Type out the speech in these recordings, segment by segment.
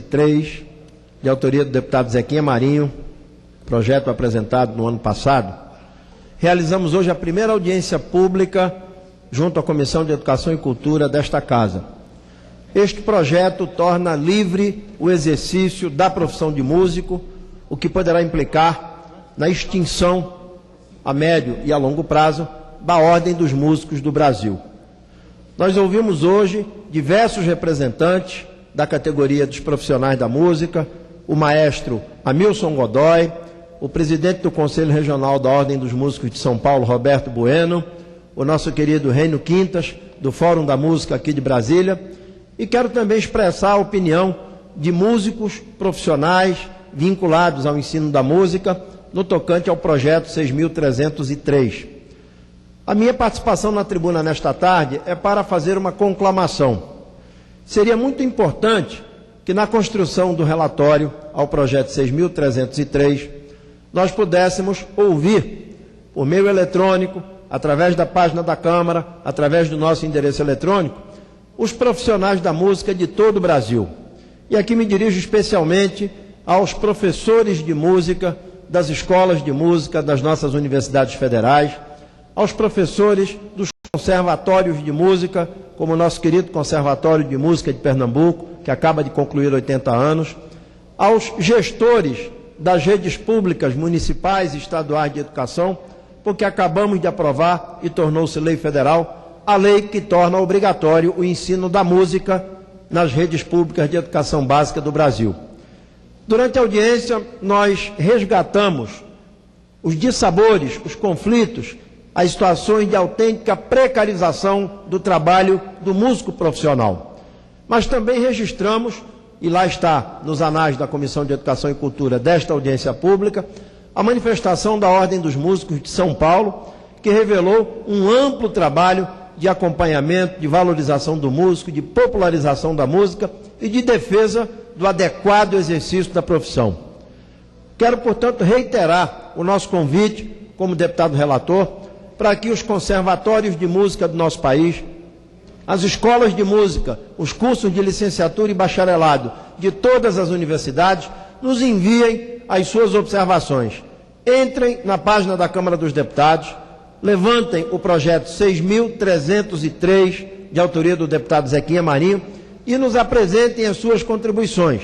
3, de autoria do deputado Zequinha Marinho, projeto apresentado no ano passado, realizamos hoje a primeira audiência pública junto à Comissão de Educação e Cultura desta Casa. Este projeto torna livre o exercício da profissão de músico, o que poderá implicar na extinção a médio e a longo prazo da Ordem dos Músicos do Brasil. Nós ouvimos hoje diversos representantes da categoria dos profissionais da música, o maestro Hamilson Godoy, o presidente do Conselho Regional da Ordem dos Músicos de São Paulo, Roberto Bueno, o nosso querido Reino Quintas, do Fórum da Música aqui de Brasília, e quero também expressar a opinião de músicos profissionais vinculados ao ensino da música no tocante ao projeto 6.303. A minha participação na tribuna nesta tarde é para fazer uma conclamação. Seria muito importante que na construção do relatório ao projeto 6.303 nós pudéssemos ouvir, por meio eletrônico, através da página da Câmara, através do nosso endereço eletrônico, os profissionais da música de todo o Brasil. E aqui me dirijo especialmente aos professores de música das escolas de música das nossas universidades federais, aos professores dos conservatórios de música, como o nosso querido Conservatório de Música de Pernambuco, que acaba de concluir 80 anos, aos gestores das redes públicas municipais e estaduais de educação, porque acabamos de aprovar e tornou-se lei federal a lei que torna obrigatório o ensino da música nas redes públicas de educação básica do Brasil. Durante a audiência, nós resgatamos os dissabores, os conflitos, as situações de autêntica precarização do trabalho do músico profissional. Mas também registramos, e lá está nos anais da Comissão de Educação e Cultura desta audiência pública, a manifestação da Ordem dos Músicos de São Paulo, que revelou um amplo trabalho de acompanhamento, de valorização do músico, de popularização da música e de defesa do adequado exercício da profissão. Quero, portanto, reiterar o nosso convite, como deputado relator, para que os conservatórios de música do nosso país, as escolas de música, os cursos de licenciatura e bacharelado de todas as universidades, nos enviem as suas observações. Entrem na página da Câmara dos Deputados, levantem o projeto 6.303, de autoria do deputado Zequinha Marinho, e nos apresentem as suas contribuições.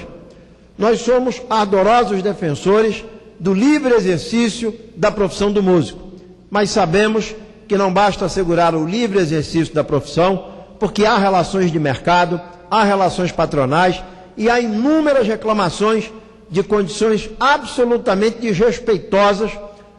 Nós somos ardorosos defensores do livre exercício da profissão do músico, mas sabemos que não basta assegurar o livre exercício da profissão, porque há relações de mercado, há relações patronais e há inúmeras reclamações de condições absolutamente desrespeitosas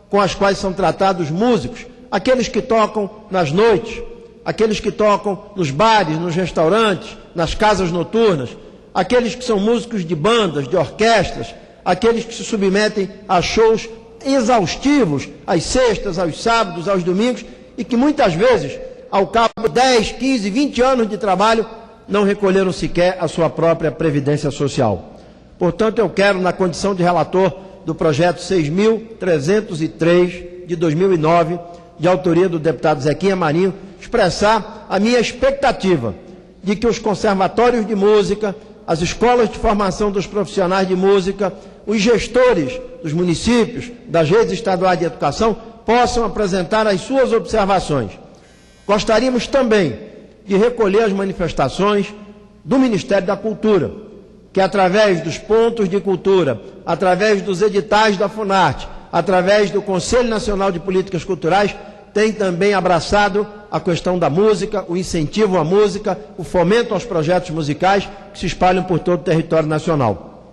com as quais são tratados músicos, aqueles que tocam nas noites, aqueles que tocam nos bares, nos restaurantes, nas casas noturnas, aqueles que são músicos de bandas, de orquestras, aqueles que se submetem a shows exaustivos, às sextas, aos sábados, aos domingos, e que muitas vezes, ao cabo de 10, 15, 20 anos de trabalho, não recolheram sequer a sua própria previdência social. Portanto, eu quero, na condição de relator do projeto 6.303 de 2009, de autoria do deputado Zequinha Marinho, expressar a minha expectativa de que os conservatórios de música, as escolas de formação dos profissionais de música, os gestores dos municípios, das redes estaduais de educação, possam apresentar as suas observações. Gostaríamos também de recolher as manifestações do Ministério da Cultura, que através dos pontos de cultura, através dos editais da Funarte, através do Conselho Nacional de Políticas Culturais, tem também abraçado a questão da música, o incentivo à música, o fomento aos projetos musicais que se espalham por todo o território nacional.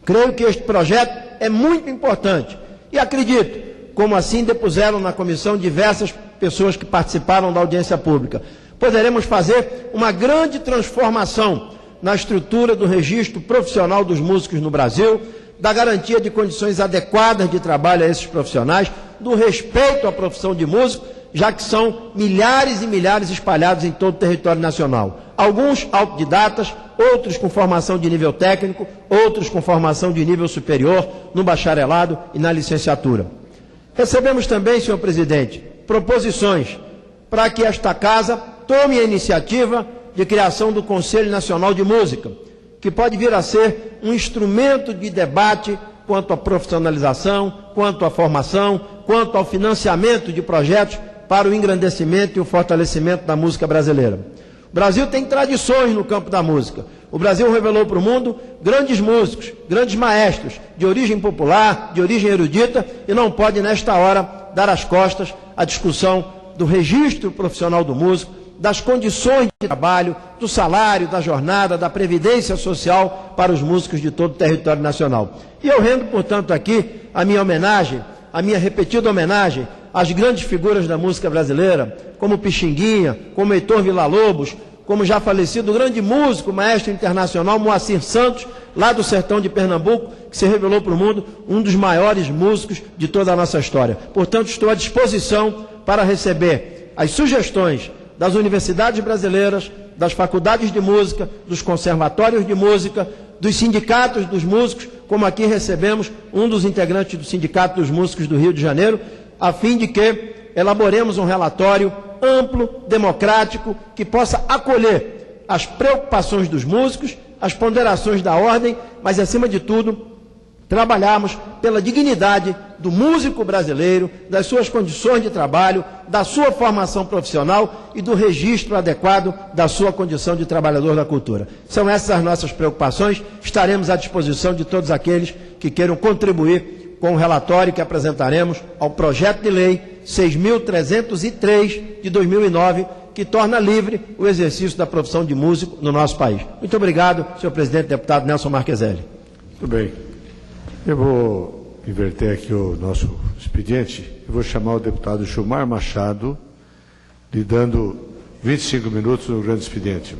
Creio que este projeto é muito importante e acredito, como assim depuseram na comissão diversas pessoas que participaram da audiência pública, poderemos fazer uma grande transformação na estrutura do registro profissional dos músicos no Brasil, da garantia de condições adequadas de trabalho a esses profissionais, do respeito à profissão de músico, já que são milhares e milhares espalhados em todo o território nacional. Alguns autodidatas, outros com formação de nível técnico, outros com formação de nível superior, no bacharelado e na licenciatura. Recebemos também, senhor presidente, proposições para que esta casa tome a iniciativa de criação do Conselho Nacional de Música, que pode vir a ser um instrumento de debate quanto à profissionalização, quanto à formação, quanto ao financiamento de projetos para o engrandecimento e o fortalecimento da música brasileira. O Brasil tem tradições no campo da música. O Brasil revelou para o mundo grandes músicos, grandes maestros, de origem popular, de origem erudita, e não pode, nesta hora, dar as costas à discussão do registro profissional do músico, das condições de trabalho, do salário, da jornada, da previdência social para os músicos de todo o território nacional. E eu rendo, portanto, aqui a minha homenagem, a minha repetida homenagem às grandes figuras da música brasileira, como Pixinguinha, como Heitor Villa-Lobos, como já falecido o grande músico, maestro internacional Moacir Santos, lá do sertão de Pernambuco, que se revelou para o mundo um dos maiores músicos de toda a nossa história. Portanto, estou à disposição para receber as sugestões das universidades brasileiras, das faculdades de música, dos conservatórios de música, dos sindicatos dos músicos, como aqui recebemos um dos integrantes do Sindicato dos Músicos do Rio de Janeiro, a fim de que elaboremos um relatório amplo, democrático, que possa acolher as preocupações dos músicos, as ponderações da ordem, mas, acima de tudo, trabalharmos pela dignidade do músico brasileiro, das suas condições de trabalho, da sua formação profissional e do registro adequado da sua condição de trabalhador da cultura. São essas as nossas preocupações. Estaremos à disposição de todos aqueles que queiram contribuir com o relatório que apresentaremos ao projeto de lei 6.303 de 2009, que torna livre o exercício da profissão de músico no nosso país. Muito obrigado, senhor presidente, deputado Nelson Marqueselli. Muito bem. Eu vou inverter aqui o nosso expediente. Eu vou chamar o deputado Gilmar Machado, lhe dando 25 minutos no grande expediente.